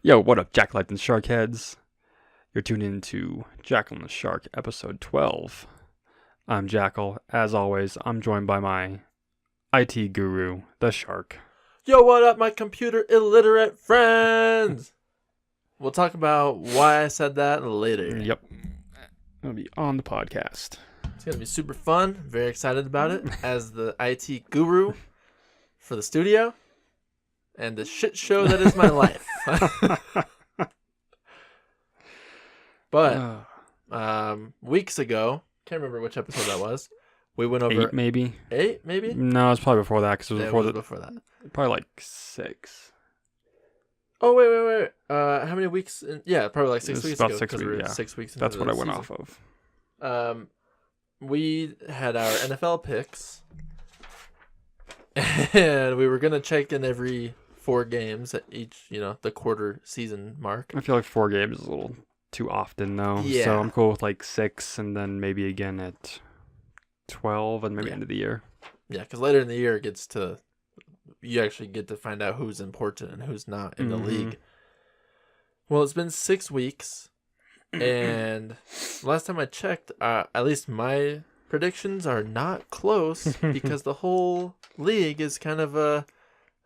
Yo, what up, Jackal and Shark Heads? You're tuned in to Jackal and the Shark, episode 12. I'm Jackal. As always, I'm joined by my IT guru, the Shark. Yo, what up, my computer illiterate friends? We'll talk about why I said that later. Yep. It'll be on the podcast. It's going to be super fun. Very excited about it as the IT guru for the studio and the shit show that is my life. But weeks ago, can't remember which episode that was. We went over 8, maybe? 8, maybe? No, it's probably before that, because it was before that. Probably like 6. Oh, wait. How many weeks? Yeah, probably like 6 weeks about ago. 6 weeks, yeah. 6 weeks into That's what I the went season. off of. We had our NFL picks, and we were going to check in every 4 games at each, the quarter season mark. I feel like 4 games is a little too often, though. Yeah. So I'm cool with like 6, and then maybe again at 12, and maybe end of the year. Yeah, because later in the year you actually get to find out who's important and who's not in the league. Well, it's been 6 weeks, and last time I checked, at least my predictions are not close because the whole league is kind of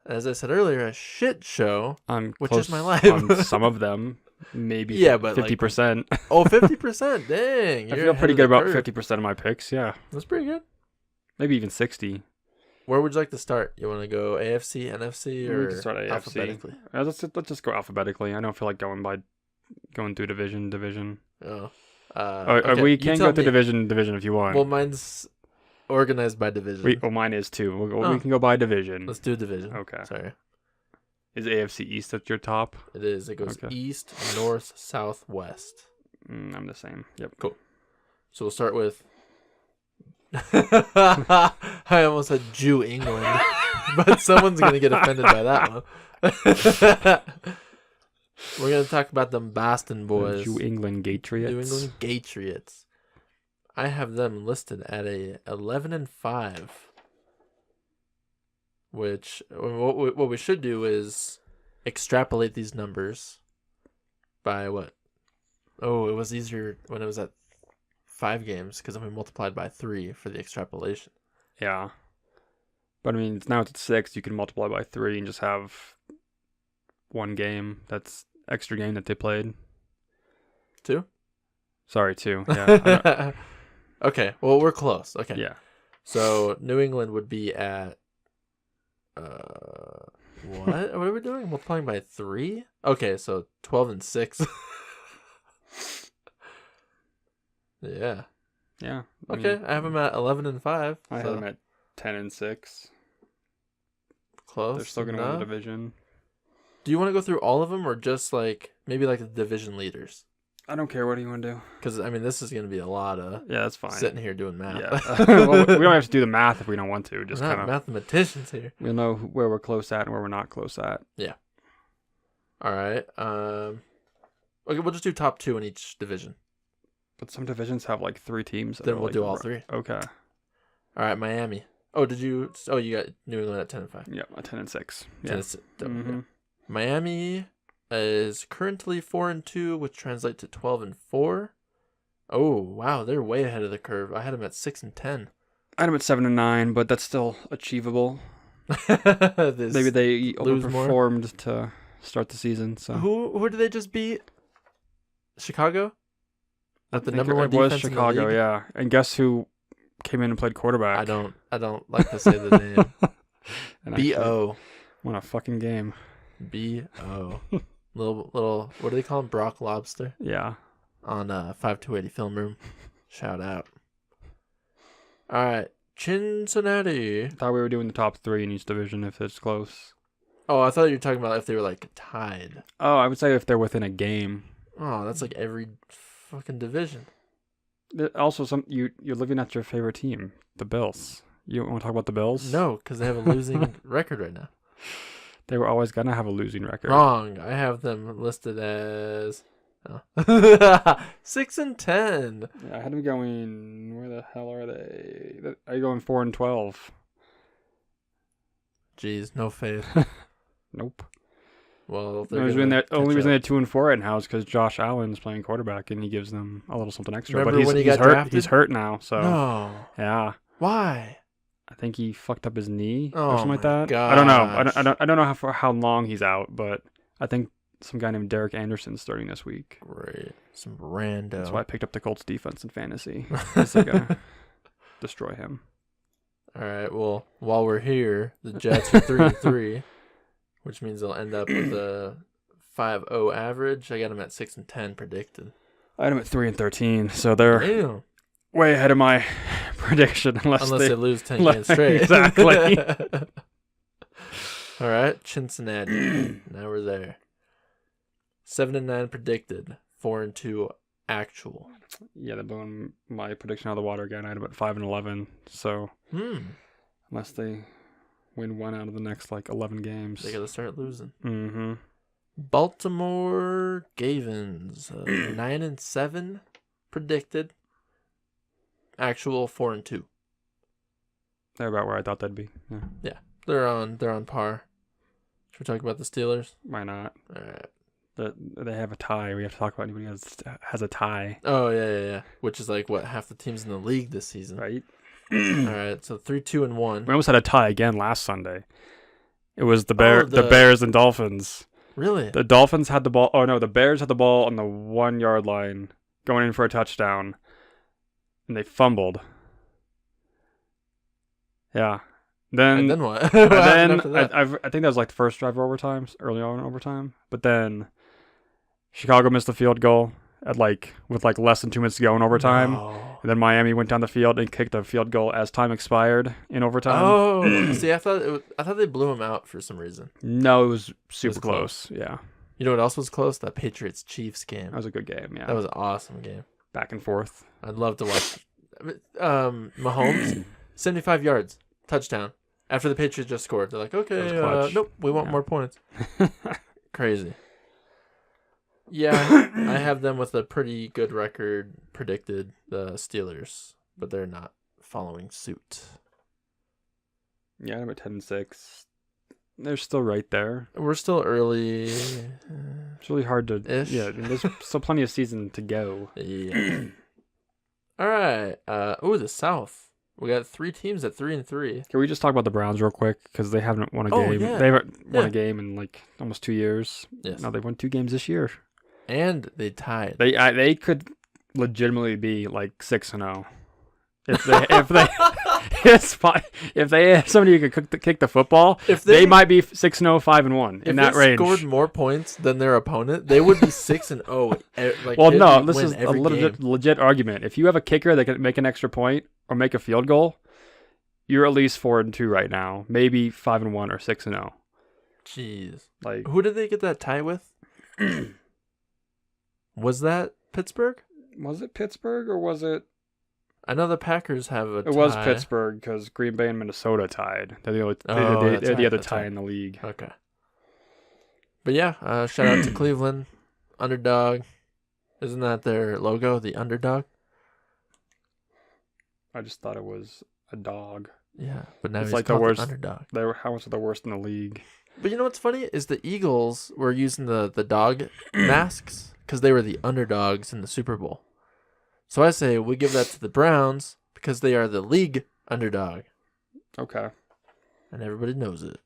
as I said earlier, a shit show, which is my life. On some of them, maybe but 50%. Like, 50%? Dang. I feel pretty good about 50% of my picks, yeah. That's pretty good. Maybe even 60. Where would you like to start? You want to go AFC, NFC, or we can start AFC. Alphabetically? Let's just go alphabetically. I don't feel like going through division. Oh. Okay. We can go through division if you want. Well, mine's organized by division. Mine is too. We can go by division. Let's do division. Okay. Sorry. Is AFC East at your top? It is. It goes east, north, south, west. I'm the same. Yep. Cool. So we'll start with... I almost said Jew England, but someone's going to get offended by that one. We're going to talk about them Boston boys. New England Gatriots. New England Gatriots. I have them listed at a 11-5. Which what we should do is extrapolate these numbers by what? Oh, it was easier when it was at 5 games because then we multiplied by 3 for the extrapolation. Yeah. But I mean, now it's at 6. You can multiply by 3 and just have 1 game. That's extra game that they played. 2? Sorry, 2. Yeah. Okay. Well, we're close. Okay. Yeah. So New England would be at what? What are we doing? Multiplying by 3? Okay, so 12-6. Yeah. Yeah. Okay, I have them at 11-5. I have them at 10-6. Close. They're still going to win the division. Do you want to go through all of them or just maybe the division leaders? I don't care. What do you want to do? Because, I mean, this is going to be a lot of that's fine. Sitting here doing math. Yeah. Well, we don't have to do the math if we don't want to. Just we're not mathematicians here. We'll know where we're close at and where we're not close at. Yeah. All right. Okay, we'll just do top 2 in each division. But some divisions have 3 teams. Then we'll do all 3. Okay. All right, Miami. Oh, you got New England at 10-5. Yeah, at 10-6. Yeah. 10-6. Mm-hmm. Miami is currently 4-2, which translates to 12-4. Oh, wow, they're way ahead of the curve. I had them at 6-10. I had them at 7-9, but that's still achievable. Maybe they overperformed to start the season. So who did they just beat? Chicago? At the number 1 defense was Chicago, in the league? Yeah. And guess who came in and played quarterback? I don't like to say the name. B.O. What a fucking game. B.O. little what do they call him? Brock Lobster? Yeah. On 5280 Film Room. Shout out. All right. Cincinnati. I thought we were doing the top 3 in each division if it's close. Oh, I thought you were talking about if they were tied. Oh, I would say if they're within a game. Oh, that's every fucking division. Also, you're looking at your favorite team, the Bills. You want to talk about the Bills? No, because they have a losing record right now. They were always going to have a losing record. Wrong. I have them listed as 6-10. Yeah, I had them going. Where the hell are they? Are you going 4-12? Jeez, no faith. Nope. Well, The only reason they're 2-4 right now is because Josh Allen's playing quarterback, and he gives them a little something extra. Remember but when he he's got hurt. drafted? He's hurt now. So No. yeah. Why? I think he fucked up his knee Oh or something like that. gosh. I don't know. I don't know how long he's out, but I think some guy named Derek Anderson's starting this week. Great. Some rando. That's why I picked up the Colts defense in fantasy. They're gonna destroy him. All right. Well, while we're here, the Jets are 3-3, which means they'll end up with a 5-0 average. I got them at 6-10 predicted. I had them at 3-13, so they're Damn. way ahead of my prediction, unless they lose 10 games straight. Exactly. All right, Cincinnati. Now we're there. 7-9 predicted, 4-2 actual. Yeah, they're blowing my prediction out of the water again. I had about 5-11. So unless they win one out of the next 11 games, they gotta start losing. Mm-hmm. Baltimore Ravens, 9-7 predicted, actual 4-2. They're about where I thought they'd be. Yeah, they're on par. Should we talk about the Steelers? Why not? All right. They have a tie. We have to talk about anybody has a tie. Oh, yeah. Which is half the teams in the league this season. Right. All right, so 3-2-1. We almost had a tie again last Sunday. It was the Bears and Dolphins. Really? The Dolphins had the ball. Oh, no, the Bears had the ball on the 1-yard line going in for a touchdown, and they fumbled. Yeah. And then what? I think that was the first drive of overtime, early on in overtime. But then Chicago missed the field goal at with less than 2 minutes to go in overtime. No. And then Miami went down the field and kicked the field goal as time expired in overtime. Oh, see, I thought they blew him out for some reason. No, it was super close. Yeah. You know what else was close? That Patriots-Chiefs game. That was a good game, yeah. That was an awesome game. Back and forth. I'd love to watch. Mahomes, 75 yards, touchdown. After the Patriots just scored, they're like, okay, nope, we want more points. Crazy. Yeah, I have them with a pretty good record predicted, the Steelers, but they're not following suit. Yeah, I'm at 10-6. They're still right there. We're still early. It's really hard to... Ish. Yeah, there's still plenty of season to go. Yeah. All right. The South. We got 3 teams at 3-3. Can we just talk about the Browns real quick? Because they haven't won a game. Yeah. They haven't won a game in almost 2 years. Yes. No, they won 2 games this year. And they tied. They could legitimately be 6-0 if they have somebody who could kick the football. If they might be 6-0, 5-1 in that range. If they scored more points than their opponent, they would be 6-0. Well, no, this is a legit argument. If you have a kicker that can make an extra point or make a field goal, you're at least 4-2 right now. Maybe 5-1 or 6-0. Jeez. Like, who did they get that tie with? Was that Pittsburgh? Was it Pittsburgh or was it? I know the Packers have a tie. It was Pittsburgh because Green Bay and Minnesota tied. They're the other tie in the league. Okay. But yeah, shout out to Cleveland. Underdog. Isn't that their logo, the underdog? I just thought it was a dog. Yeah, but now it's he's the worst underdog. How much are the worst in the league? But you know what's funny is the Eagles were using the dog masks because they were the underdogs in the Super Bowl. So I say we give that to the Browns because they are the league underdog. Okay. And everybody knows it.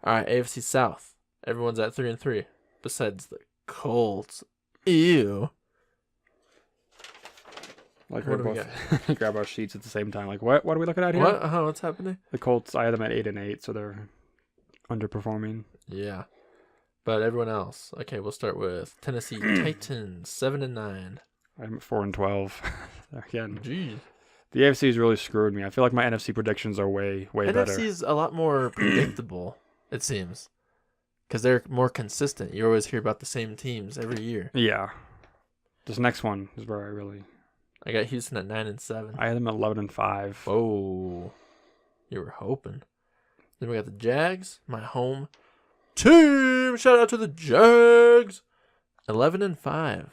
All right, AFC South. Everyone's at 3-3 besides the Colts. Ew. We're both grab our sheets at the same time. What are we looking at here? What's happening? The Colts, I had them at 8-8, so they're underperforming. Yeah. But everyone else. Okay, we'll start with Tennessee Titans, 7-9. I'm at 4-12. Again. Jeez. The AFC's really screwed me. I feel like my NFC predictions are way better. NFC's a lot more predictable, it seems. Because they're more consistent. You always hear about the same teams every year. Yeah. This next one is where I got Houston at 9-7. I had them at 11-5. Whoa. You were hoping. Then we got the Jags, my home team. Shout out to the Jags. 11-5.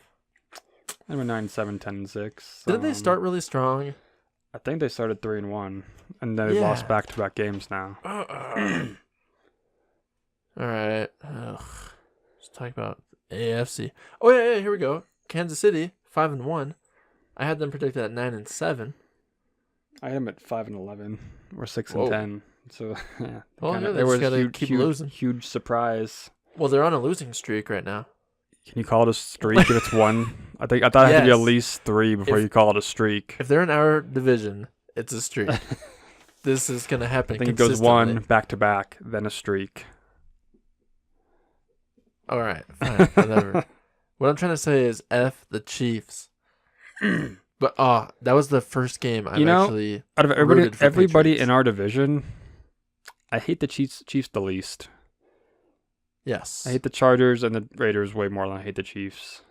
I'm at 9-7, 10-6. Didn't they start really strong? I think they started 3-1, and then they lost back-to-back games now. All right. Let's talk about AFC. Oh yeah, here we go. Kansas City 5-1. I had them predicted at 9-7. I had them at 5-11 or 6 and Whoa. 10. So yeah, Well, yeah, they it just was gotta keep losing. huge surprise. Well, they're on a losing streak right now. Can you call it a streak if it's one? I thought it had to be at Yes. least 3 before you call it a streak. If they're in our division, it's a streak. This is gonna happen. I think it goes 1 back to back, then a streak. All right, fine, whatever. What I'm trying to say is F the Chiefs. But that was the first game I've actually out of rooted for everybody Patriots. in our division, I hate the Chiefs the least. Yes. I hate the Chargers and the Raiders way more than I hate the Chiefs.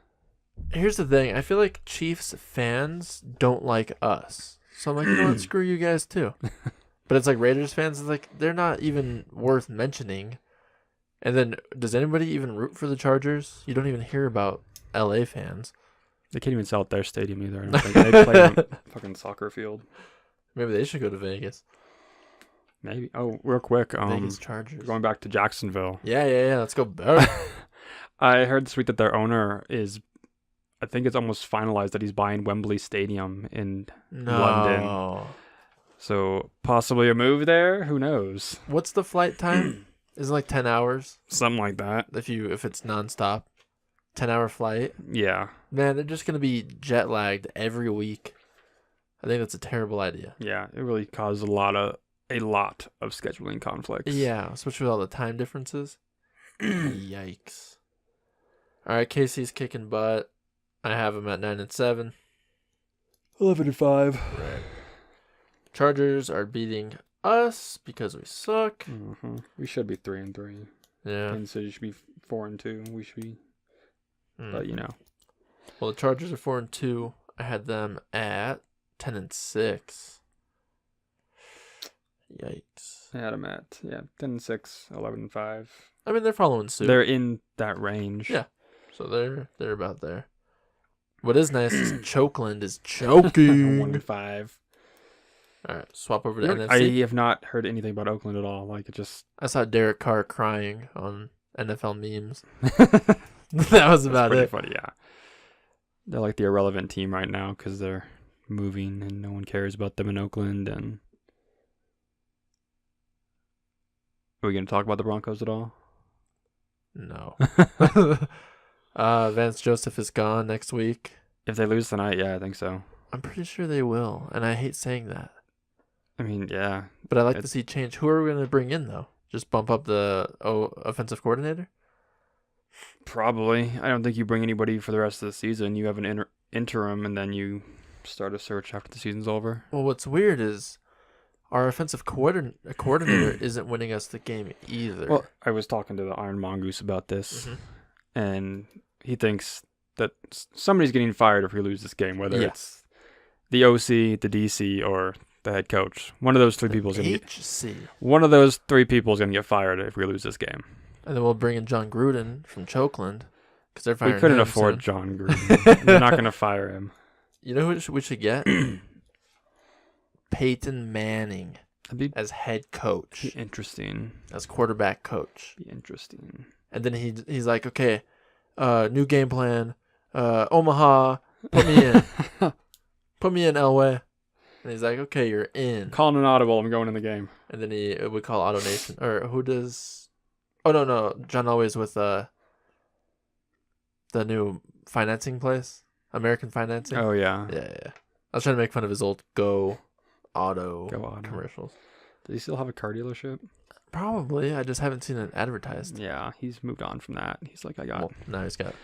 Here's the thing. I feel like Chiefs fans don't like us. So I'm like, you know what? Screw you guys too. But it's like Raiders fans, it's like, they're not even worth mentioning. And then, does anybody even root for the Chargers? You don't even hear about LA fans. They can't even sell at their stadium either. I don't think they play on a fucking soccer field. Maybe they should go to Vegas. Maybe. Oh, real quick. Vegas Chargers. Going back to Jacksonville. Yeah. Let's go back. I heard this week that their owner is, I think it's almost finalized that he's buying Wembley Stadium in London. So possibly a move there. Who knows? What's the flight time? Is it like 10 hours? Something like that. If it's nonstop, 10-hour flight. Yeah. Man, they're just gonna be jet lagged every week. I think that's a terrible idea. Yeah, it really caused a lot of scheduling conflicts. Yeah, especially with all the time differences. Yikes! All right, KC's kicking butt. I have them at 9-7. 11-5. Right. Chargers are beating us because we suck. Mm-hmm. We should be 3-3. Yeah. Kansas City should be 4-2. We should be, but you know. Well, the Chargers are 4-2. I had them at 10-6. Yikes! I had them at 10-6, 11-5. I mean, they're following suit. They're in that range. Yeah. So they're about there. What is nice is Chokeland is choking. 1-5. All right, swap over to NFC. I have not heard anything about Oakland at all. Like, it just... I saw Derek Carr crying on NFL memes. That was about pretty it. funny, yeah. They're like the irrelevant team right now because they're moving and no one cares about them in Oakland. And are we going to talk about the Broncos at all? No. Vance Joseph is gone next week. If they lose tonight, yeah, I think so. I'm pretty sure they will, and I hate saying that. I mean, yeah. But I like to see change. Who are we going to bring in, though? Just bump up the offensive coordinator? Probably. I don't think you bring anybody for the rest of the season. You have an interim, and then you start a search after the season's over. Well, what's weird is our offensive coordinator isn't winning us the game either. Well, I was talking to the Iron Mongoose about this, and he thinks that somebody's getting fired if we lose this game, whether it's the OC, the DC, or the head coach. One of those three people is going to get... One of those three people is going to get fired if we lose this game. And then we'll bring in John Gruden from Chokeland because they're firing him. We couldn't afford John Gruden. We're not going to fire him. You know who we should get? Peyton Manning as head coach. Be interesting. As quarterback coach. Be interesting. And then he's like, okay, new game plan. Omaha, put me in. Put me in, Elway. And he's like, okay, you're in. Calling an audible. I'm going in the game. And then we call Auto Nation. Or who does... Oh, no. John Elway's with the new financing place. American Financing. Oh, yeah. Yeah. I was trying to make fun of his old Go Auto commercials. Does he still have a car dealership? Probably. I just haven't seen it advertised. Yeah, he's moved on from that. He's like, now he's got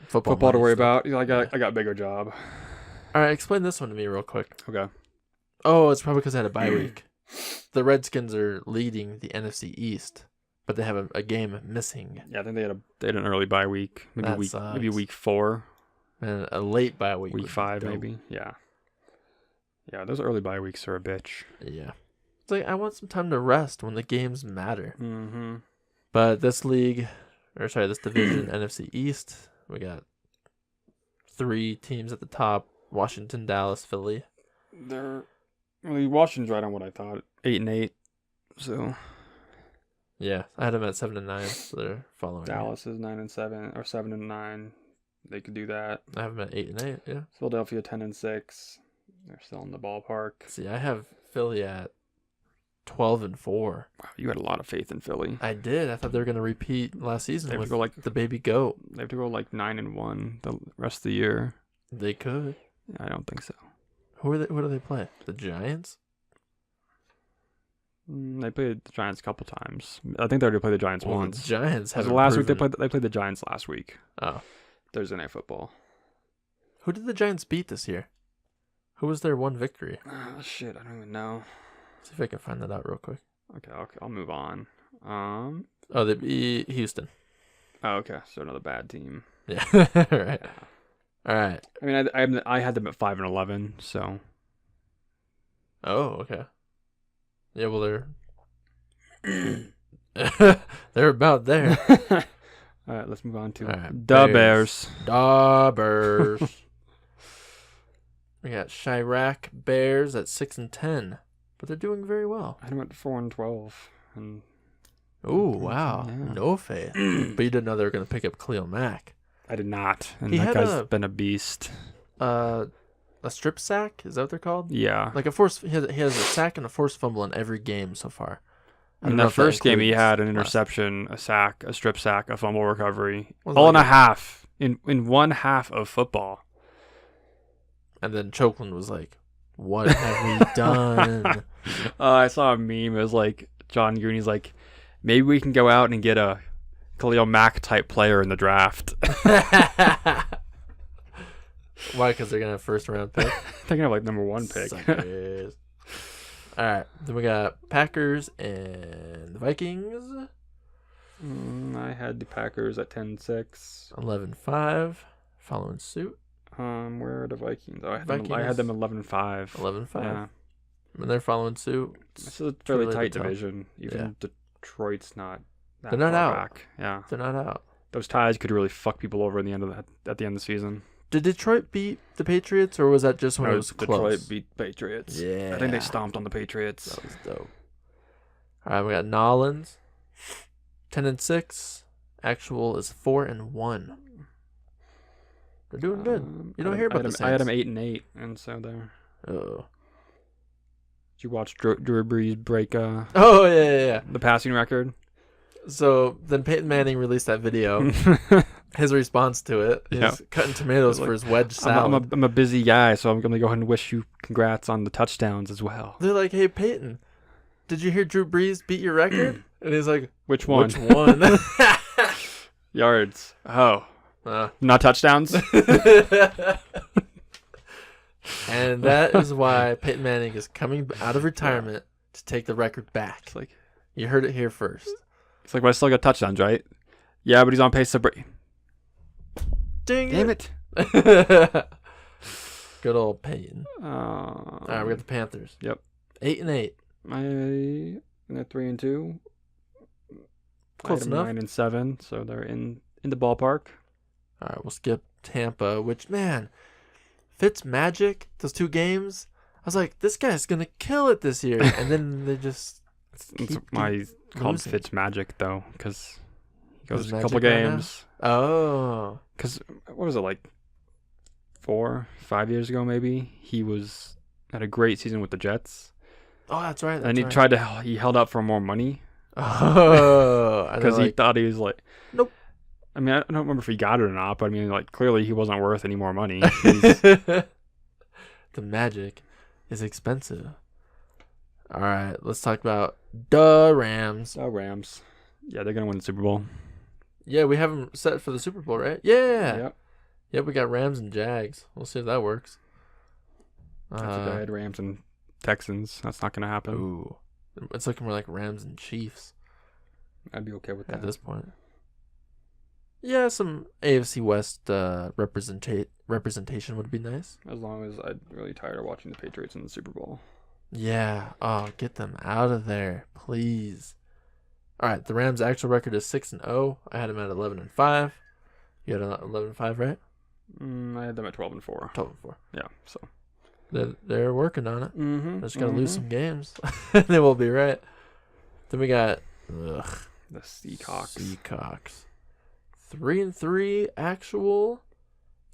football to worry about. He's like, I got a bigger job. All right, explain this one to me real quick. Okay. Oh, it's probably because I had a bye week. The Redskins are leading the NFC East, but they have a game missing. Yeah, I think they had an early bye week. Maybe week 4. And a late bye week. Week 5, maybe. Yeah. Yeah, those early bye weeks are a bitch. Yeah. It's like, I want some time to rest when the games matter. Mm-hmm. But this division, NFC East, we got 3 teams at the top. Washington, Dallas, Philly. Washington's right on what I thought. 8-8. So Yeah, I had them at 7-9, so they're following. Dallas is 9-7 or 7-9. They could do that. I have them at 8-8. Yeah. Philadelphia 10-6. They're still in the ballpark. See, I have Philly at 12-4. Wow, you had a lot of faith in Philly. I did. I thought they were gonna repeat last season They have with to go like the baby goat. They have to go like 9-1 the rest of the year. They could. I don't think so. Who do they play? The Giants? They played the Giants a couple times. I think they already played the Giants once. The Giants have last week. They played the Giants last week. Oh, Thursday Night Football. who did the Giants beat this year? Who was their one victory? Shit, I don't even know. See if I can find that out real quick. Okay, I'll move on. Oh, they beat Houston. Oh, okay, so another bad team. Yeah. Right. All right. I mean, I had them at 5-11. So. Oh, okay. Yeah, well, they're about there. All right, let's move on to right, the Bears. Bears. We got Chirac Bears at 6-10, but they're doing very well. I went 4-12, and Oh wow, yeah. no faith. But you didn't know they were gonna pick up Cleo Mack. I did not. And He that had guy's been a beast. A strip sack, is that what they're called? Yeah. Like a force. He has a sack and a forced fumble in every game so far. In that first game, he had an interception, a sack, a strip sack, a fumble recovery, all in a half, in 1 half of football. And then Chokeland was like, "What have we done?" I saw a meme. It was like John Gooney's like, maybe we can go out and get a Khalil Mack type player in the draft. Why? Because they're gonna have first round pick. They're gonna have like number 1 pick. Suckers. All right, then we got Packers and the Vikings. I had the Packers at 10-6. 11-5, following suit. Where are the Vikings? Oh, I had Vikings. them 11-5. 11-5. Yeah. And they're following suit. This is a fairly really tight tough. division. Even Detroit's not that They're not far out. back. Yeah. They're not out. Those ties could really fuck people over at the end of the season. Did Detroit beat the Patriots, or was that just when it was Detroit close? beat Patriots. Yeah. I think they stomped on the Patriots. That was dope. All right, we got Nolans, 10-6. Actual is 4-1. They're doing good. You don't hear about the Saints. I had them 8-8, and so they're. Oh. Did you watch Drew Brees break Oh yeah. the passing record? So then Peyton Manning released that video. His response to it is cutting tomatoes for his wedge salad. I'm a busy guy, so I'm going to go ahead and wish you congrats on the touchdowns as well. They're like, "Hey Peyton, did you hear Drew Brees beat your record?" And he's like, Which one? "Which one?" Yards. Oh. Not touchdowns? And that is why Peyton Manning is coming out of retirement to take the record back. It's like, you heard it here first. It's like, but I still got touchdowns, right? Yeah, but he's on pace to break. Damn it. Good old Peyton. All right, we got the Panthers. Yep. 8-8. I got 3-2. Close enough. 9-7, so they're in the ballpark. All right, we'll skip Tampa, which, man, Fitzmagic, those 2 games, I was like, this guy's going to kill it this year. And then they just It's my called Fitzmagic, though, because he goes a Magic couple right games. Oh. Because, what was it, like 4-5 years ago, maybe? He had a great season with the Jets. Oh, that's right. And he held out for more money. Oh. Because he thought he was like... Nope. I mean, I don't remember if he got it or not, but I mean, like, clearly he wasn't worth any more money. The Magic is expensive. All right, let's talk about the Rams. Oh, Rams. Yeah, they're going to win the Super Bowl. Yeah, we have them set for the Super Bowl, right? Yeah. Yep. Yep, we got Rams and Jags. We'll see if that works. That's I had Rams and Texans. That's not going to happen. Ooh. It's looking more like Rams and Chiefs. I'd be okay with that. At this point. Yeah, some AFC West representation would be nice. As long as I'm really tired of watching the Patriots in the Super Bowl. Yeah. Oh, get them out of there, please. All right, the Rams' actual record is 6-0. I had them at 11-5. You had 11-5, right? I had them at 12-4. 12-4. Yeah, so they're working on it. Mm-hmm. They're just gotta lose some games. They will be right. Then we got The Seahawks. Seahawks. 3-3 actual.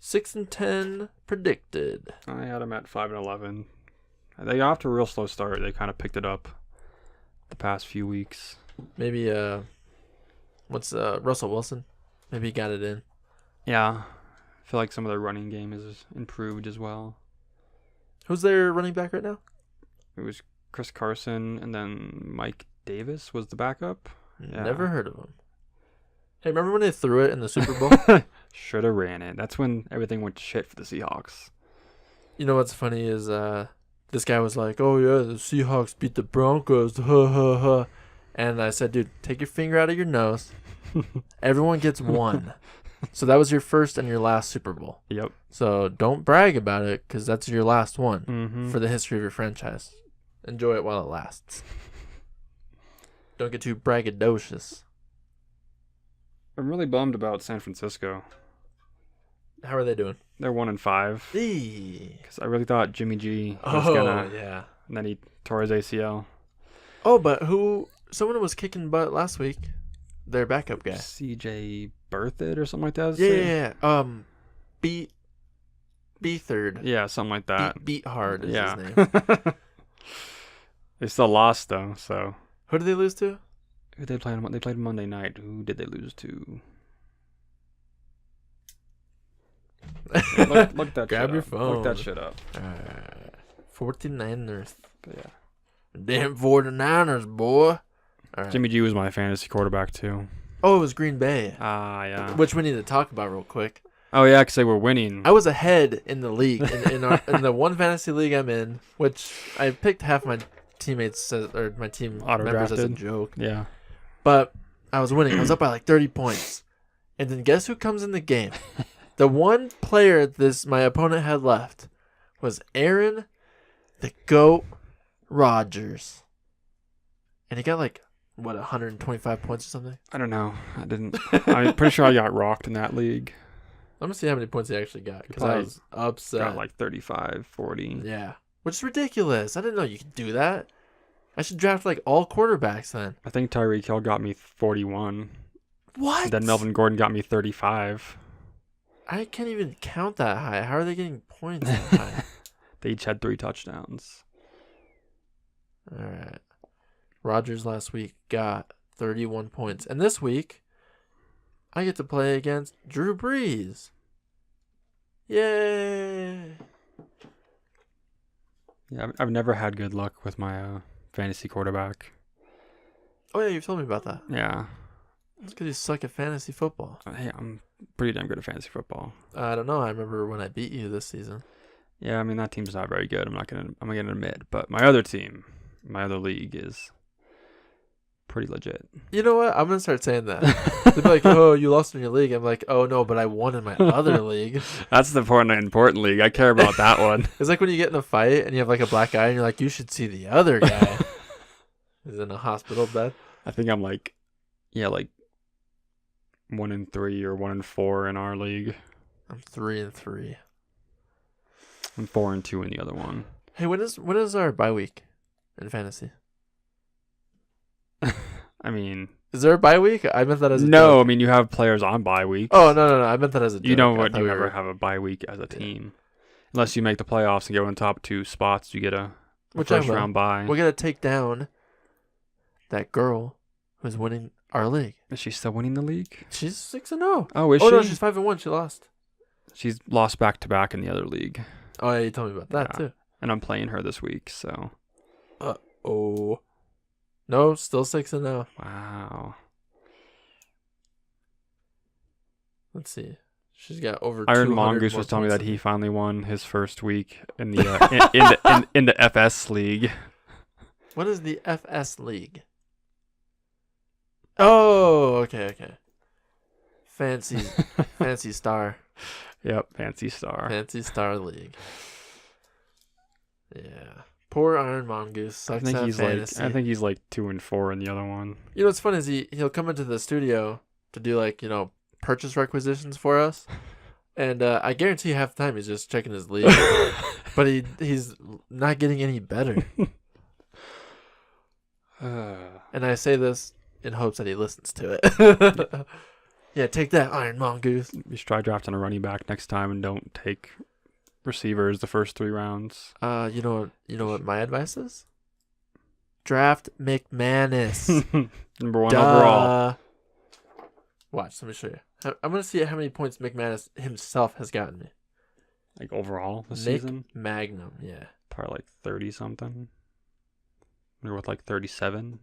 6-10 predicted. I had them at 5-11. They got off to a real slow start. They kind of picked it up the past few weeks. Maybe what's Russell Wilson? Maybe he got it in. Yeah, I feel like some of their running game is improved as well. Who's their running back right now? It was Chris Carson, and then Mike Davis was the backup. Yeah. Never heard of him. Hey, remember when they threw it in the Super Bowl? Should have ran it. That's when everything went to shit for the Seahawks. You know what's funny is this guy was like, "Oh yeah, the Seahawks beat the Broncos." Ha ha ha. And I said, "Dude, take your finger out of your nose. Everyone gets one." So that was your first and your last Super Bowl. Yep. So don't brag about it because that's your last one for the history of your franchise. Enjoy it while it lasts. Don't get too braggadocious. I'm really bummed about San Francisco. How are they doing? They're 1-5. Because I really thought Jimmy G was gonna. Yeah. And then he tore his ACL. Oh, but someone was kicking butt last week. Their backup guy. CJ Berthoud or something like that. Yeah. B third. Yeah, something like that. Beat hard is his name. They still lost though. So who did they lose to? Who did they play? They played Monday night. Who did they lose to? Look that. Grab shit your up. phone. Look that shit up. 49ers. But yeah. Damn 49ers, boy. All right. Jimmy G was my fantasy quarterback too. Oh, it was Green Bay. Yeah. Which we need to talk about real quick. Oh yeah, because they were winning. I was ahead in the league in the one fantasy league I'm in, which I picked half my teammates or my team members as a joke. Yeah. But I was winning. I was up by like 30 points, and then guess who comes in the game? The one player my opponent had left was Aaron, the GOAT Rodgers, and he got like. What, 125 points or something? I don't know. I'm pretty sure I got rocked in that league. I'm going to see how many points he actually got because I was upset. Got like 35, 40. Yeah. Which is ridiculous. I didn't know you could do that. I should draft like all quarterbacks then. I think Tyreek Hill got me 41. What? And then Melvin Gordon got me 35. I can't even count that high. How are they getting points that high? They each had 3 touchdowns. All right. Rodgers last week got 31 points. And this week, I get to play against Drew Brees. Yay! Yeah, I've never had good luck with my fantasy quarterback. Oh, yeah, you've told me about that. Yeah. It's because you suck at fantasy football. Hey, I'm pretty damn good at fantasy football. I don't know. I remember when I beat you this season. Yeah, I mean, that team's not very good. I'm gonna admit. But my other team, my other league is pretty legit. You know what? I'm going to start saying that. They'll be like, oh, you lost in your league. I'm like, oh, no, but I won in my other league. That's the important league. I care about that one. It's like when you get in a fight and you have like a black guy and you're like, you should see the other guy. He's in a hospital bed. I think I'm like 1-3 or 1-4 in our league. I'm 3-3. I'm 4-2 in the other one. Hey, when is our bye week in fantasy? I mean, is there a bye week? I meant that as a no. joke. I mean, you have players on bye weeks. Oh no! I meant that as a joke. You know what? You never have a bye week as a team, unless you make the playoffs and go in top 2 spots. You get a first round bye. We gotta take down that girl who's winning our league. Is she still winning the league? She's 6-0. Oh, is she? Oh no, she's 5-1. She lost. She's lost back to back in the other league. Oh yeah, you told me about that too. And I'm playing her this week, so. Oh. No, still 6-0. Wow. Let's see. She's got over. Iron Mongoose was telling me that he finally won his first week in the in the FS league. What is the FS league? Oh, okay. Fancy Star. Yep, Fancy Star. Fancy Star League. Yeah. Poor Iron Mongoose sucks at fantasy. I think he's like 2-4 in the other one. You know what's funny is he'll come into the studio to do like, purchase requisitions for us. And I guarantee half the time he's just checking his league. But he's not getting any better. And I say this in hopes that he listens to it. Yeah, take that, Iron Mongoose. You should try drafting a running back next time and don't take receivers the first 3 rounds. You know what my advice is? Draft McManus. Number 1 overall. Watch, let me show you. I'm going to see how many points McManus himself has gotten me. Like overall this Nick season? Magnum, yeah. Probably like 30 something. They're with like 37.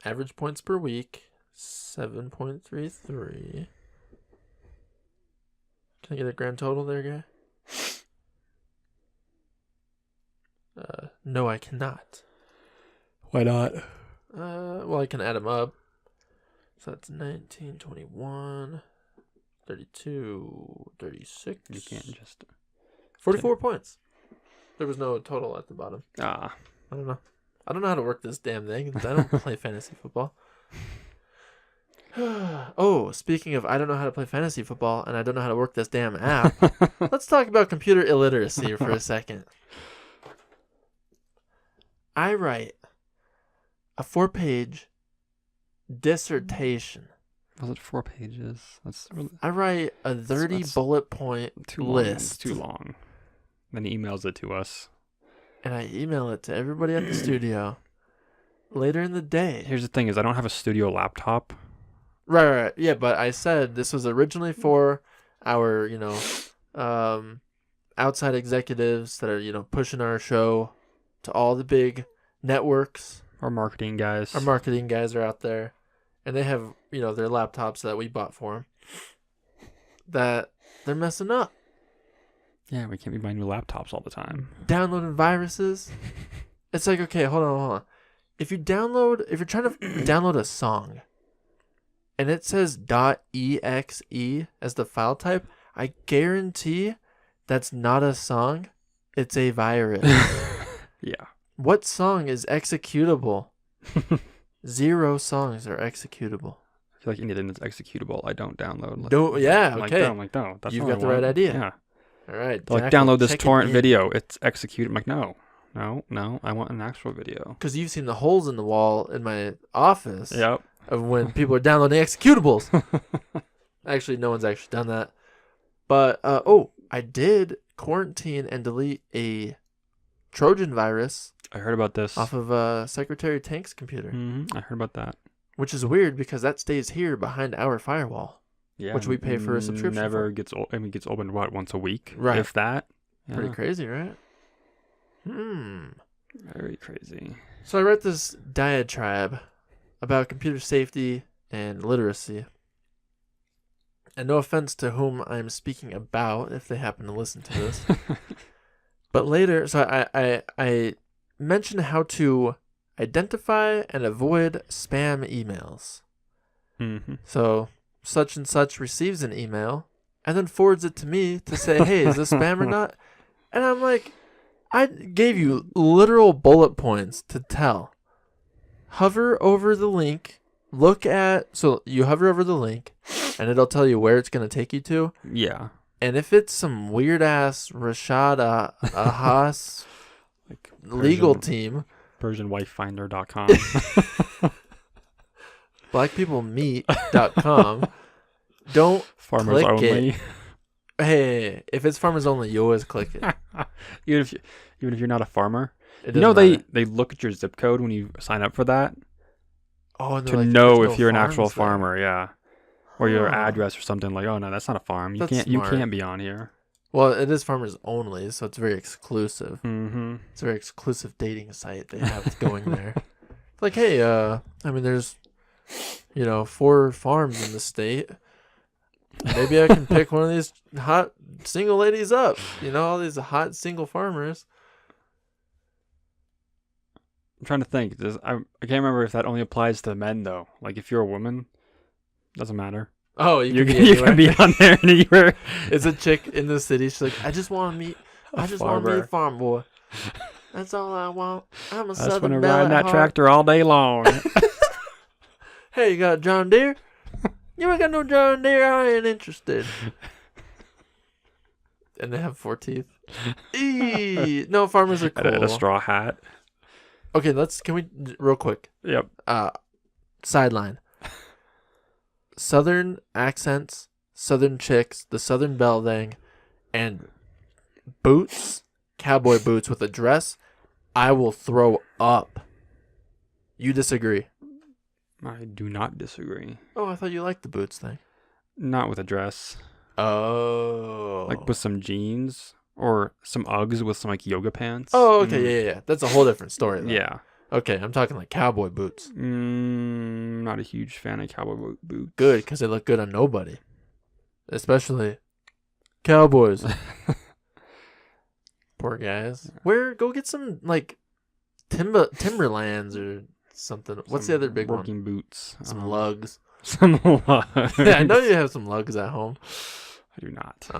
Average points per week, 7.33. Can I get a grand total there, guy? No, I cannot. Why not? Well, I can add them up. So that's 19, 21, 32, 36. You can't just... 44 points. There was no total at the bottom. Ah. I don't know. I don't know how to work this damn thing. I don't play fantasy football. Oh, speaking of I don't know how to play fantasy football and I don't know how to work this damn app, let's talk about computer illiteracy for a second. I write a 4-page dissertation. Was it 4 pages? That's really... I write a 30 bullet point list. It's too long. Then he emails it to us. And I email it to everybody at the studio later in the day. Here's the thing is I don't have a studio laptop. Right. Yeah, but I said this was originally for our, outside executives that are, pushing our show to all the big networks. Our marketing guys. Our marketing guys are out there. And they have, their laptops that we bought for them. That they're messing up. Yeah, we can't be buying new laptops all the time. Downloading viruses. It's like, okay, hold on. If you're trying to download a song and it says .exe as the file type, I guarantee that's not a song. It's a virus. Yeah. What song is executable? 0 songs are executable. I feel like anything that's executable, I don't download. Okay. I'm like, no, that's You've not got the what I right want. idea. Yeah. All right. Like, download this torrent video. It's executed. I'm like, no, I want an actual video. Because you've seen the holes in the wall in my office. Yep. Of when people are downloading executables. Actually, no one's actually done that. But, I did quarantine and delete a Trojan virus. I heard about this. Off of Secretary Tank's computer. Mm-hmm. I heard about that. Which is weird because that stays here behind our firewall. Yeah. Which we pay for a subscription for. Gets opened, once a week? Right. If that. Yeah. Pretty crazy, right? Very crazy. So I wrote this diatribe about computer safety and literacy. And no offense to whom I'm speaking about, if they happen to listen to this. But later, so I mentioned how to identify and avoid spam emails. Mm-hmm. So such and such receives an email and then forwards it to me to say, hey, is this spam or not? And I'm like, I gave you literal bullet points to tell. Hover over the link. So you hover over the link and it'll tell you where it's going to take you to. Yeah. And if it's some weird ass Rashad Ahas like legal team. PersianWifeFinder.com. BlackPeopleMeet.com. Don't Farmers click only. it. Hey, if it's farmers only, you always click it. even if you're not a farmer. It You know doesn't they look at your zip code when you sign up for that and to like, know "There's if no you're an actual farms there." farmer, yeah. Or your Huh. address or something like, oh no, that's not a farm. You That's can't smart. be on here. Well, it is farmers only, so it's very exclusive. Mm-hmm. It's a very exclusive dating site they have going there. Like, hey, there's 4 farms in the state. Maybe I can pick one of these hot single ladies up. All these hot single farmers. I'm trying to think. I can't remember if that only applies to men though. Like if you're a woman, doesn't matter. Oh, You can be on there anywhere. It's a chick in the city. She's like, I just want to meet a farm boy. That's all I want. I'm a I just want to Southern ride belle in at that heart. tractor all day long. Hey, you got a John Deere? You ain't got no John Deere? I ain't interested. And they have 4 teeth. No, farmers are cool. And a straw hat. Okay, can we real quick? Yep. Sideline. Southern accents, Southern chicks, the Southern belle thing, and boots, cowboy boots with a dress. I will throw up. You disagree? I do not disagree. Oh, I thought you liked the boots thing. Not with a dress. Oh. Like with some jeans or some Uggs with some like yoga pants. Oh, okay, yeah. That's a whole different story, though. Yeah. Okay, I'm talking like cowboy boots. Not a huge fan of cowboy boots. Good, because they look good on nobody. Especially cowboys. Poor guys. Go get some, like, Timberlands or something. What's the other big working one? boots. Some lugs. Some lugs. Yeah, I know you have some lugs at home. I do not.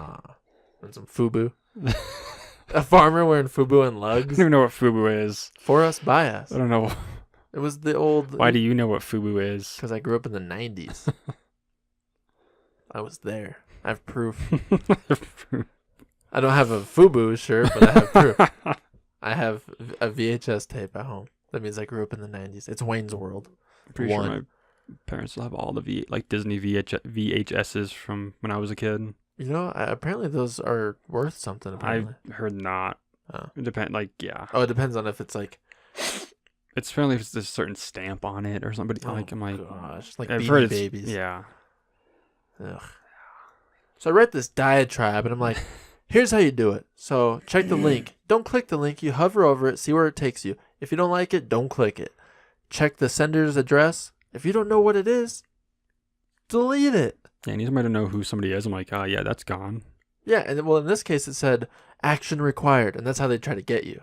And some FUBU. A farmer wearing FUBU and I don't lugs. even know what FUBU is. For us, by us. I don't know. It was the old... Why do you know what FUBU is? Because I grew up in the 90s. I was there. I have proof. I don't have a FUBU shirt, but I have proof. I have a VHS tape at home. That means I grew up in the 90s. It's Wayne's World. I'm pretty sure my parents will have all the Disney VHSs from when I was a kid. You know, apparently those are worth something. Apparently. I heard not. Oh. It depends. Yeah. Oh, it depends on if it's like. It's apparently if there's a certain stamp on it or something. Oh, I'm like, gosh, like I've Beanie heard Babies. Yeah. Ugh. So I read this diatribe, and I'm like, here's how you do it. So check the link. Don't click the link. You hover over it, see where it takes you. If you don't like it, don't click it. Check the sender's address. If you don't know what it is, delete it. Yeah, I need somebody to know who somebody is. I'm like, yeah, that's gone. Yeah, and well, in this case, it said action required, and that's how they try to get you.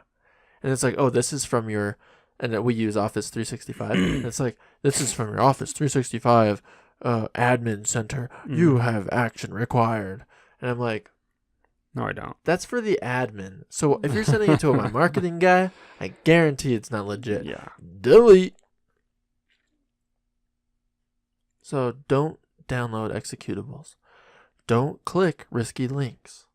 And it's like, oh, this is from your, and we use Office 365. And it's like, this is from your Office 365 admin center. You have action required. And I'm like, no, I don't. that's for the admin. So if you're sending it to my marketing guy, I guarantee it's not legit. Yeah. Delete. So don't download executables. Don't click risky links.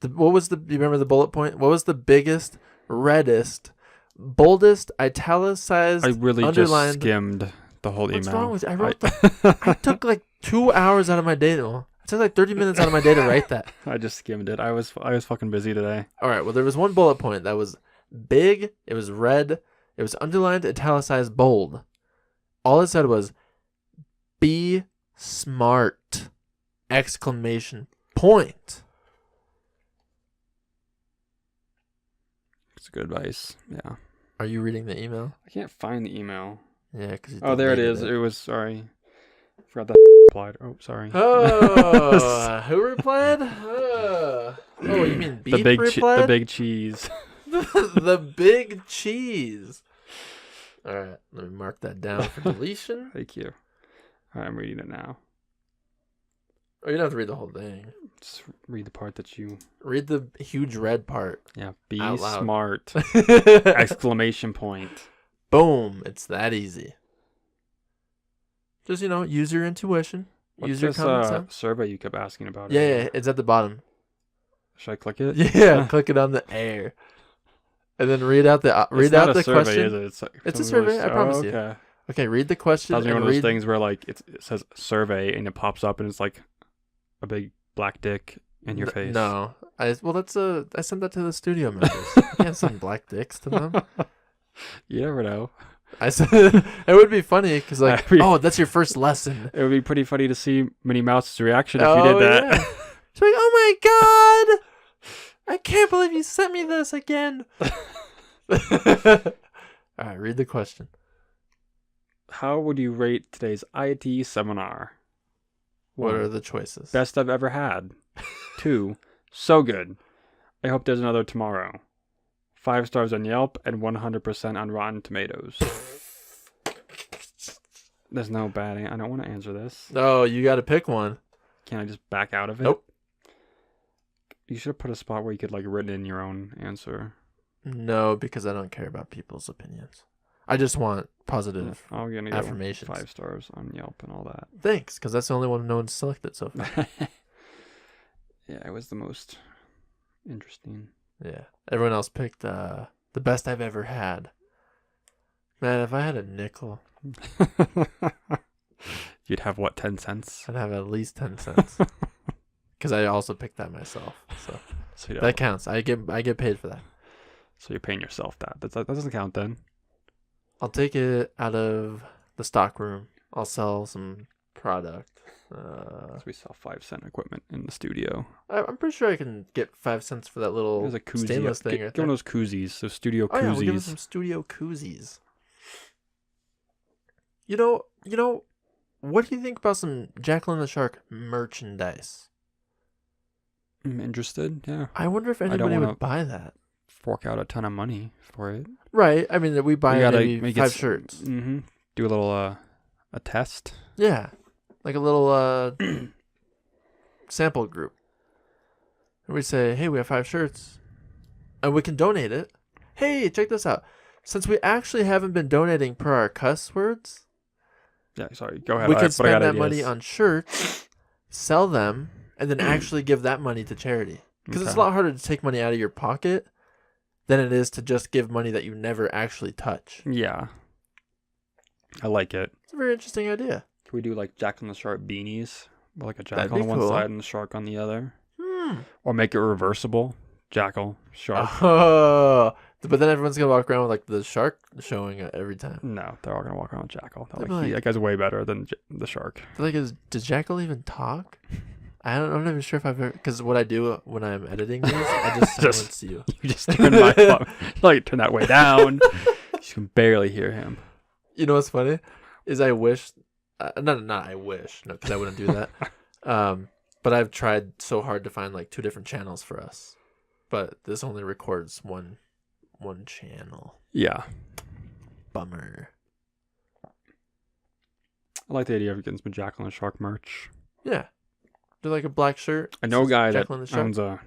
Do you remember the bullet point? What was the biggest, reddest, boldest, italicized, I really underlined? just skimmed the whole email. What's wrong with you? I took like 2 hours out of my day. I took like 30 minutes out of my day to write that. I just skimmed it. I was fucking busy today. All right. Well, there was one bullet point that was big. It was red. It was underlined, italicized, bold. All it said was, "Be smart!" Exclamation point. It's good advice. Yeah. Are you reading the email? I can't find the email. Yeah, because Oh, there it is. It was, sorry. Forgot that replied. Oh, sorry. Oh, who replied? Oh, you mean Beep replied? The big cheese. The big cheese. All right, let me mark that down for deletion. Thank you. All right, I'm reading it now. Oh, you don't have to read the whole thing. Just read the part that you... Read the huge red part. Yeah, be out loud. smart. Exclamation point. Boom. It's that easy. Just, use your intuition. What's Use your this common sense. survey you kept asking about? Yeah, it's at the bottom. Should I click it? Yeah, click it on the air. And then read out the survey, question. Is it? It's a survey, I promise you. Okay. Okay, read the question. Sounds like one of those things where like it says survey and it pops up and it's like a big black dick in your face. No, I sent that to the studio members. I can't send black dicks to them. You never know. I said it would be funny because that's your first lesson. It would be pretty funny to see Minnie Mouse's reaction if you did that. Yeah. She's like, "Oh my god, I can't believe you sent me this again." All right, read the question. How would you rate today's IT seminar? What are the choices? Best I've ever had. 2, so good. I hope there's another tomorrow. 5 stars on Yelp and 100% on Rotten Tomatoes. There's no bad. I don't want to answer this. No, you got to pick one. Can I just back out of it? Nope. You should have put a spot where you could written in your own answer. No, because I don't care about people's opinions. I just want positive I'll get affirmations. 5 stars on Yelp and all that. Thanks, because that's the only one no one's selected so far. Yeah, it was the most interesting. Yeah. Everyone else picked the best I've ever had. Man, if I had a nickel, You'd have what, 10 cents? I'd have at least 10 cents. Because I also picked that myself. So that counts. I get paid for that. So you're paying yourself that. That doesn't count then. I'll take it out of the stock room. I'll sell some product. So we sell 5-cent equipment in the studio. I'm pretty sure I can get 5 cents for that little There's a koozie. stainless thing. Get one of those koozies, those studio Oh koozies. yeah, we'll give them some studio koozies. You know, what do you think about some Jackal and the Shark merchandise? I'm interested, yeah. I wonder if anybody would buy that. Fork out a ton of money for it. Right. I mean, we buy maybe 5 shirts. Mm-hmm. Do a little a test. Yeah, like a little sample group. And we say, hey, we have 5 shirts, and we can donate it. Hey, check this out. Since we actually haven't been donating per our cuss words, yeah, sorry, go ahead. We could spend that money on shirts, sell them, and then actually give that money to charity. Because it's a lot harder to take money out of your pocket than it is to just give money that you never actually touch. Yeah. I like it. It's a very interesting idea. Can we do like Jackal and the Shark beanies? Like a jackal on one side and the shark on the other? Or make it reversible. Jackal, shark. Oh, but then everyone's going to walk around with like the shark showing every time. No, they're all going to walk around with Jackal. That guy's way better than the shark. Does Jackal even talk? I'm not even sure if I've ever... Because what I do when I'm editing these, I just silence you. You just turn my phone. Like, turn that way down. You can barely hear him. You know what's funny? Is I wish... not I wish. No, because I wouldn't do that. But I've tried so hard to find like 2 different channels for us. But this only records one channel. Yeah. Bummer. I like the idea of getting some Jackal and Shark merch. Yeah. Do like a black shirt. I know a guy that owns a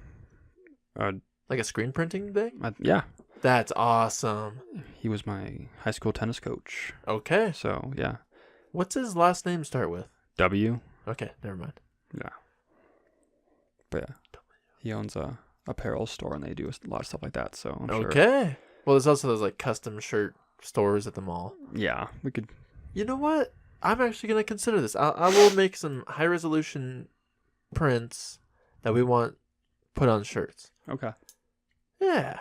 like a screen printing thing? Yeah. That's awesome. He was my high school tennis coach. Okay. So, yeah. What's his last name start with? W. Okay, never mind. Yeah. But yeah. He owns a apparel store and they do a lot of stuff like that, so I'm sure. Okay. Well, there's also those like custom shirt stores at the mall. Yeah, we could. You know what? I'm actually going to consider this. I will make some high resolution prints that we want put on shirts. Okay. Yeah.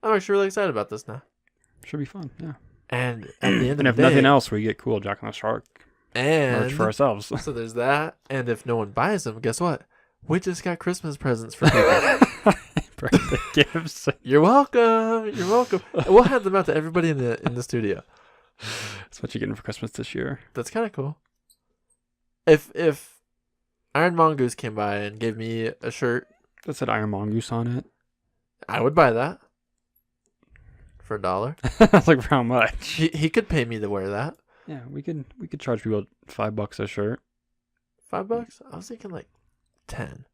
I'm actually really excited about this now. Should be fun, yeah. And at the end of the and if day, nothing else, we get cool Jackal and the Shark merch for ourselves. So there's that. And if no one buys them, guess what? We just got Christmas presents for people. Birthday gifts. You're welcome. You're welcome. And we'll hand them out to everybody in the studio. That's what you're getting for Christmas this year. That's kind of cool. If Iron Mongoose came by and gave me a shirt that said Iron Mongoose on it, I would buy that for $1. That's like for how much? He could pay me to wear that. Yeah, we could charge people $5 a shirt. $5? I was thinking like 10,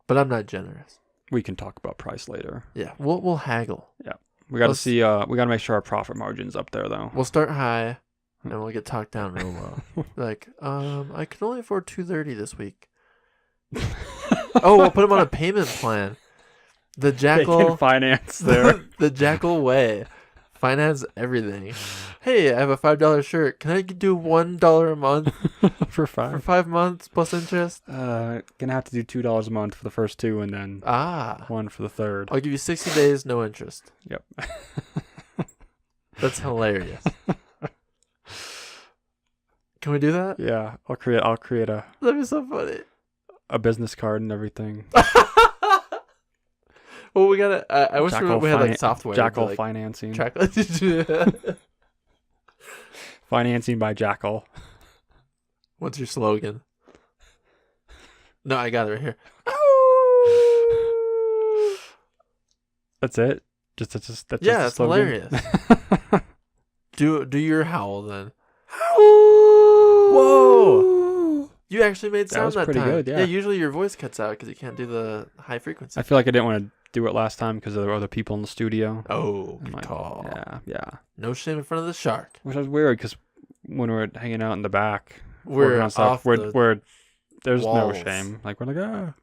but I'm not generous. We can talk about price later. Yeah, we'll haggle. Yeah, we got to see. We got to make sure our profit margin's up there, though. We'll start high, and we'll get talked down real low. Like, I can only afford $230 this week. Oh, we'll put him on a payment plan. The Jackal they can finance there. The Jackal way. Finance everything. Hey, I have a $5 shirt. Can I do $1 a month for 5 months plus interest? Gonna have to do $2 a month for the first 2, and then one for the third. I'll give you 60 days, no interest. Yep. That's hilarious. Can we do that? Yeah, I'll create a. That'd be so funny. A business card and everything. Well, we gotta. I wish we had like software. Jackal financing. Financing by Jackal. What's your slogan? No, I got it right here. That's it. That's hilarious. Do your howl then. Whoa! You actually made sound that pretty time. Good, yeah. Yeah. Usually your voice cuts out because you can't do the high frequency. I feel like I didn't want to do it last time because there were other people in the studio. Oh, good call. Yeah. No shame in front of the shark. Which was weird because when we're hanging out in the back, we're on stuff. There's walls. No shame. Like we're like, ah.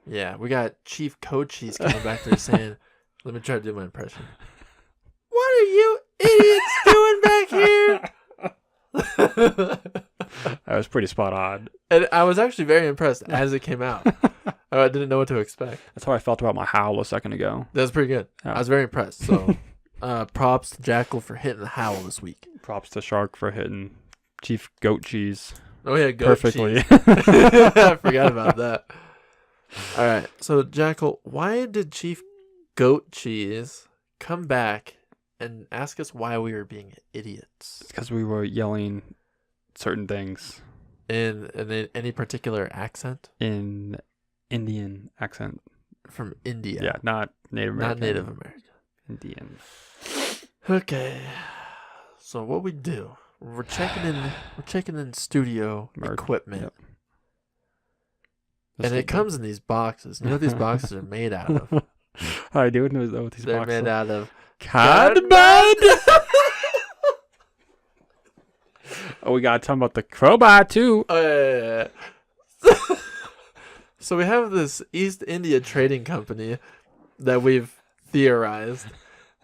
Yeah, we got Chief Cochise coming back there saying, "Let me try to do my impression." What are you idiots doing back here? That was pretty spot on. And I was actually very impressed as it came out. I didn't know what to expect. That's how I felt about my howl a second ago. That was pretty good. Yeah. I was very impressed. So, props to Jackal for hitting the howl this week. Props to Shark for hitting Chief Goat Cheese Oh yeah, goat perfectly. cheese. I forgot about that. All right. So, Jackal, why did Chief Goat Cheese come back and ask us why we were being idiots? It's because we were yelling certain things In any particular accent? in Indian accent. From India. Yeah, not Native American. Not Native American. Indian. Okay. So what we do? We're checking in studio equipment. Yep. And it comes in these boxes. You know what these boxes are made out of? I do know what these They're boxes made are. out of Cardboard. Oh, we gotta talk about the crowbar too. yeah. So we have this East India Trading Company that we've theorized.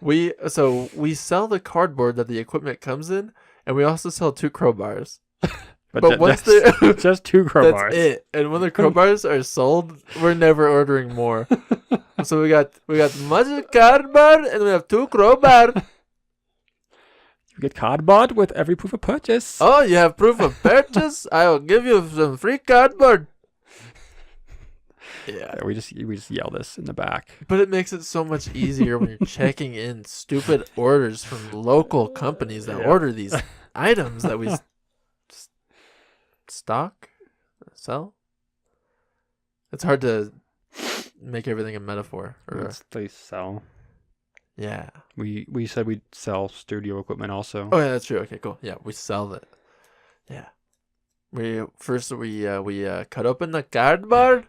We sell the cardboard that the equipment comes in, and we also sell 2 crowbars. But once they just 2 crowbars. that's it. And when the crowbars are sold, we're never ordering more. So we got much cardboard and we have 2 crowbar. You get cardboard with every proof of purchase. Oh, you have proof of purchase? I will give you some free cardboard. Yeah. We just yell this in the back. But it makes it so much easier when you're checking in stupid orders from local companies that order these items that we sell. It's hard to make everything a metaphor. They sell. Yeah. We said we'd sell studio equipment also. Oh yeah, that's true. Okay, cool. Yeah, we sell it. Yeah. We cut open the cardboard,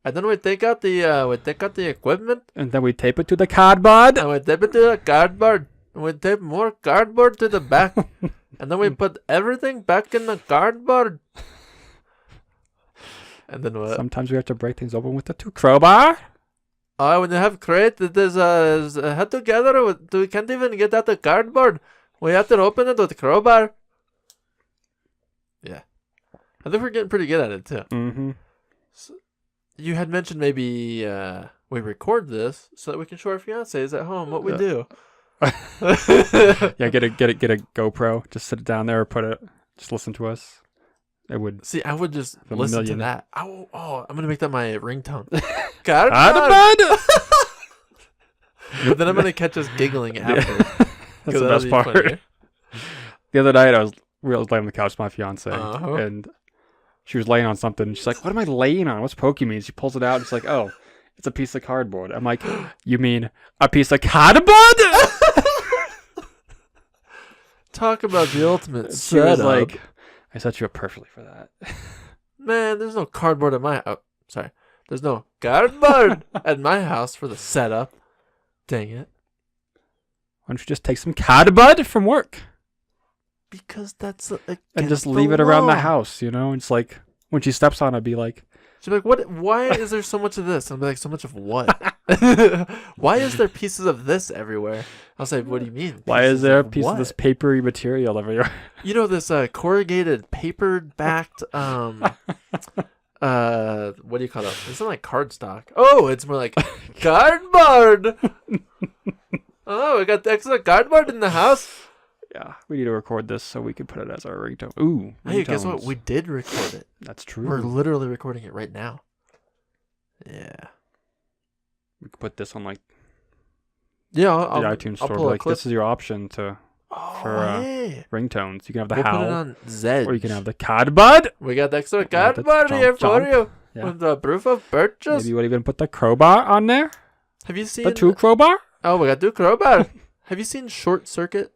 and then we take out the equipment, And then we tape it to the cardboard. and we tape it to the cardboard, and we tape more cardboard to the back, and then we put everything back in the cardboard. And then what? Sometimes we have to break things open with the 2 crowbar. Oh, when you have crate, it is held together. We can't even get out the cardboard. We have to open it with crowbar. Yeah, I think we're getting pretty good at it too. Mm-hmm. So, you had mentioned maybe we record this so that we can show our fiancés at home what we do. Yeah, get a GoPro. Just sit it down there or just listen to us. It would See, I would just A listen million. to that. Oh, I'm gonna make that my ringtone. Cardboard. cardboard. But then I'm gonna catch us giggling after. That's the best part. The other night I was laying on the couch with my fiance and she was laying on something. She's like, "What am I laying on? What's poking me?" And she pulls it out. And it's like, "Oh, it's a piece of cardboard." I'm like, "You mean a piece of cardboard?" Talk about the ultimate She was setup. like, "I set you up perfectly for that." Man, there's no cardboard at my house. Sorry. There's no cardboard at my house for the setup. Dang it. Why don't you just take some cardboard from work Because that's and just leave it around the house, you know? It's like when she steps on it, be like, She'll be like, "What? Why is there so much of this?" I'll be like, "So much of what? Why is there pieces of this everywhere?" I'll say, "What do you mean? "Why is there a of piece of what?" this papery material everywhere?" You know this corrugated paper backed what do you call it? It's not like cardstock. Oh, it's more like cardboard. Oh, we got the extra cardboard in the house. Yeah, we need to record this so we can put it as our ringtone. Ooh, Hey, guess what? ringtones. We did record it. That's true. We're literally recording it right now. Yeah. We could put this on like Yeah, the I'll iTunes I'll store. pull a Like clip. this is your option for hey. ringtones. You can have the We'll put it howl, on Zedge. or you can have the cardboard. We got the extra Yeah, the cardboard here for jump. you. Yeah. With the proof of purchase. Maybe we'll even put the crowbar on there. Have you seen The 2 crowbar. Oh, we got 2 crowbar. Have you seen Short Circuit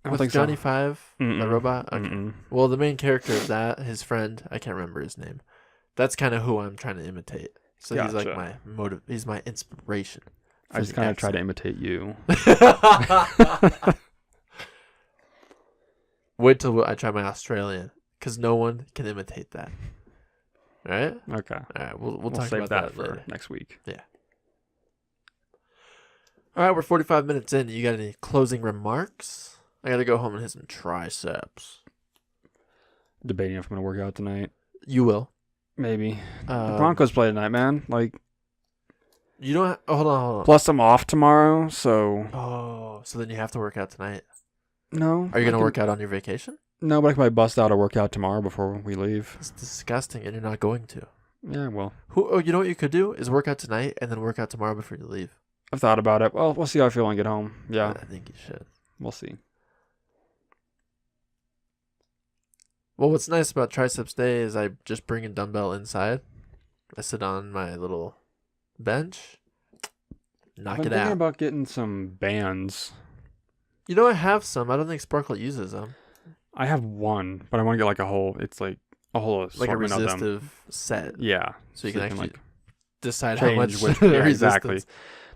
I don't with think Johnny so. Five, the Mm-mm. robot? Okay. Mm-mm. Well, the main character of that, his friend, I can't remember his name. That's kind of who I'm trying to imitate. So he's like Gotcha. my he's my inspiration. I just kind of try to imitate you. Wait till I try my Australian, because no one can imitate that. All right? Okay. All right, we'll We'll talk save about that for later. next week. All right, we're 45 minutes in. You got any closing remarks? I got to go home and hit some triceps. debating if I'm gonna work out tonight. You will. Maybe. The Broncos play tonight, man. Like, you don't. Hold on. plus I'm off tomorrow, so. Oh, so then you have to work out tonight. No. Are you gonna work out on your vacation? No, but I can probably bust out a workout tomorrow before we leave. It's disgusting, and you're not going to. Yeah, well. You know what you could do is work out tonight and then work out tomorrow before you leave. I've thought about it. Well, we'll see how I feel when I get home. Yeah. I think you should. We'll see. Well, what's nice about triceps day is I just bring a dumbbell inside. I sit on my little bench, knock I'm it thinking out. about getting some bands. You know, I have some. I don't think Sparkle uses them. I have one, but I want to get like a whole. It's like a whole Like a assortment of them. resistive set. Yeah. So you can actually decide how change much which, yeah, resistance. exactly.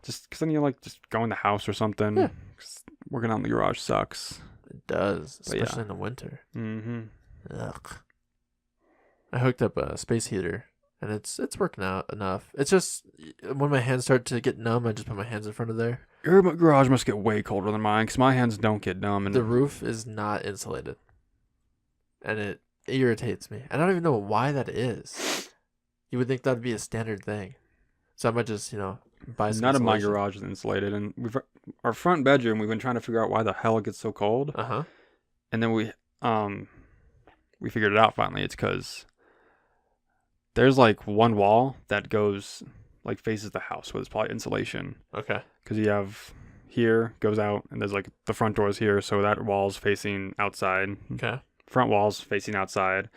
Just because then you like just go in the house or something. Yeah. 'Cause working out in the garage sucks. It does, But especially yeah. in the winter. Mm-hmm. Ugh. I hooked up a space heater, and it's working out enough. It's just when my hands start to get numb, I just put my hands in front of there. Your garage must get way colder than mine because my hands don't get numb. And The roof is not insulated, and it irritates me. I don't even know why that is. You would think that'd be a standard thing. So I might just, buy some none of my insulation. garage is insulated, and our front bedroom. We've been trying to figure out why the hell it gets so cold, Uh-huh. and then we figured it out finally. It's because there's like one wall that goes like faces the house with probably insulation. Okay. Because you have here goes out, and there's like the front doors here, so that wall's facing outside. Okay. Front wall's facing outside.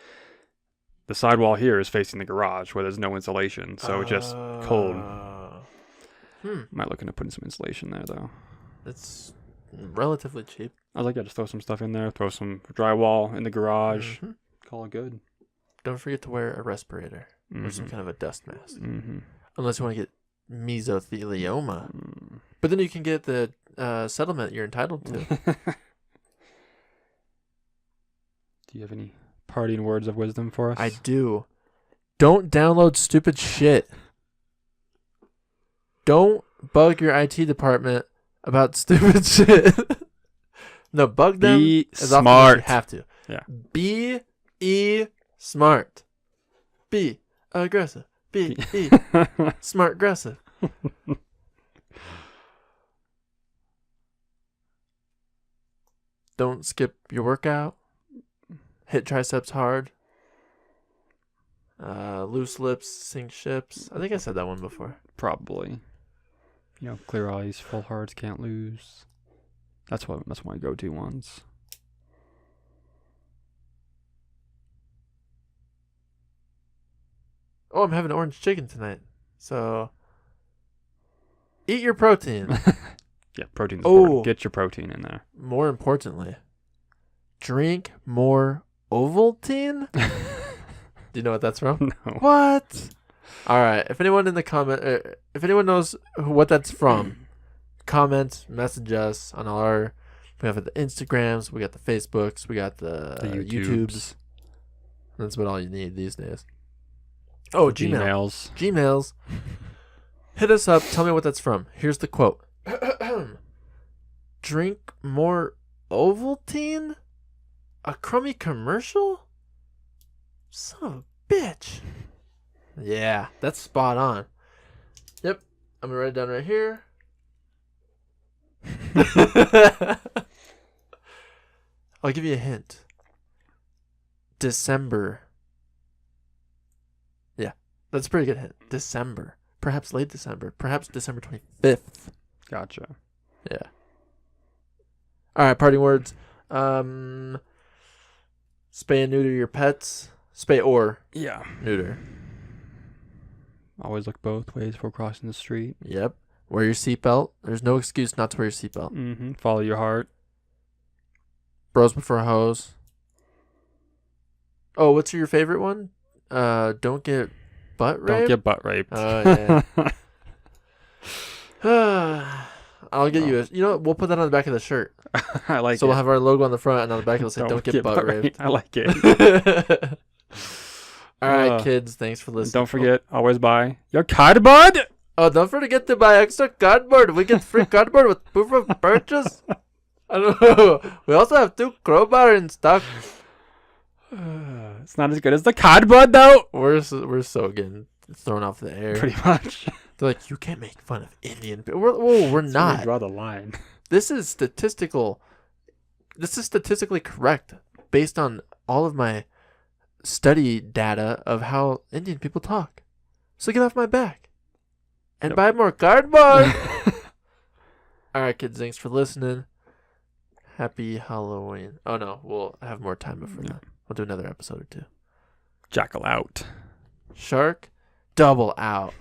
The side wall here is facing the garage where there's no insulation, so it's just cold. Might look into putting some insulation there though. It's relatively cheap. I was like, yeah, just throw some stuff in there, throw some drywall in the garage, Mhm. call it good. Don't forget to wear a respirator or some Mhm. kind of a dust mask. Mm-hmm. Unless you want to get mesothelioma. Mm. But then you can get the settlement you're entitled to. Do you have any parting words of wisdom for us? I do. Don't download stupid shit. Don't bug your IT department about stupid shit. No, bug them Be as often as smart. you have to. Yeah. Be smart. Be aggressive. Be smart aggressive. Don't skip your workout. Hit triceps hard. Loose lips sink ships. I think I said that one before. Probably. Clear eyes, full hearts, can't lose. That's my go-to ones. Oh, I'm having orange chicken tonight. So eat your protein. Yeah, protein's Oh. important. Get your protein in there. More importantly, drink more Ovaltine. Do you know what that's from? No. What? All right. If anyone in the comment, if anyone knows what that's from, comment, message us on our. We have the Instagrams, we got the Facebooks, we got the YouTubes. That's about all you need these days. Oh, Gmails. Gmails. Hit us up. Tell me what that's from. Here's the quote. Drink more Ovaltine? A crummy commercial? Son of a bitch. Yeah, that's spot on. Yep. I'm going to write it down right here. I'll give you a hint. December. Yeah, that's a pretty good hint. December. Perhaps late December. Perhaps December 25th. Gotcha. Yeah. All right, parting words. Spay and neuter your pets. Spay or Yeah. neuter. Always look both ways before crossing the street. Yep. Wear your seatbelt. There's no excuse not to wear your seatbelt. Mm-hmm. Follow your heart. Bros before hoes. Oh, what's your favorite one? Don't get butt raped. Don't get butt raped. Oh, yeah. I'll get you a. You know what? We'll put that on the back of the shirt. I like So it. we'll have our logo on the front, and on the back it'll say "Don't get butt raped." I like it. All right, kids. Thanks for listening. Don't forget, always buy your cardboard. Oh, don't forget to buy extra cardboard. We get free cardboard with proof of purchase. I don't know. We also have 2 crowbar in stock. It's not as good as the cardboard, though. We're so getting thrown off the air. Pretty much. They're like, you can't make fun of Indian people. We're That's where not. we draw the line. This is statistically correct based on all of my study data of how Indian people talk. So get off my back and buy more cardboard. All right, kids, thanks for listening. Happy Halloween. Oh, no, we'll have more time before that. We'll do another episode or two. Jackal out. Shark, double out.